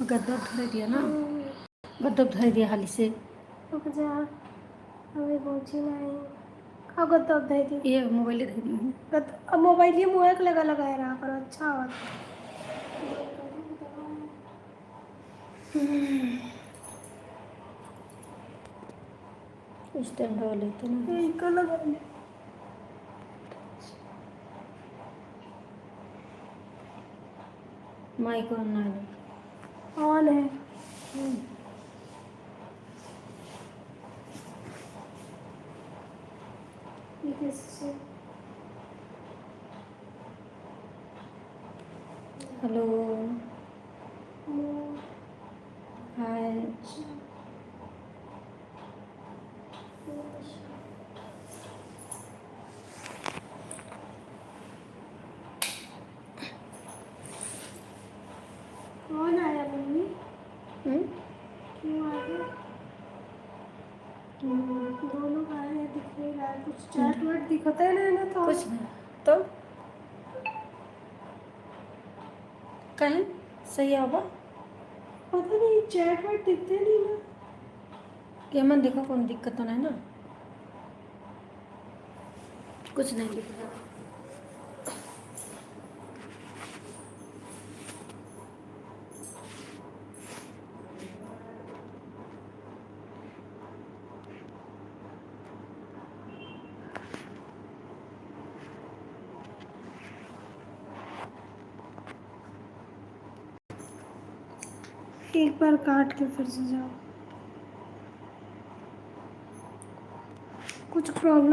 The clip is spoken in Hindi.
गद्दा धर दिया ना, गद्दा धर दिया हाली से। रुक जा, अभी पहुंची नहीं। का गद्दा धर दी ये मोबाइल धर दी हूँ। अब मोबाइल ये मुँह लगा लगाए रहा करो, अच्छा होता। स्टैंड वाले थे ना, इनको लगा ले। माइक ऑन है। ऑन है। ये किससे? Hello hi. कौन आया मम्मी? क्यों आ गया? दोनों आए हैं, दिख नहीं रहा है कुछ। चैट वैट दिखता है ना तो कुछ नहीं तो कहें सही आवा। पता नहीं, चैट वैट दिखते नहीं ना। कि मन देखो कौन दिक्कत तो नहीं ना, कुछ नहीं दिख रहा। एक बार काट के फिर से जाओ, कुछ प्रॉब्लम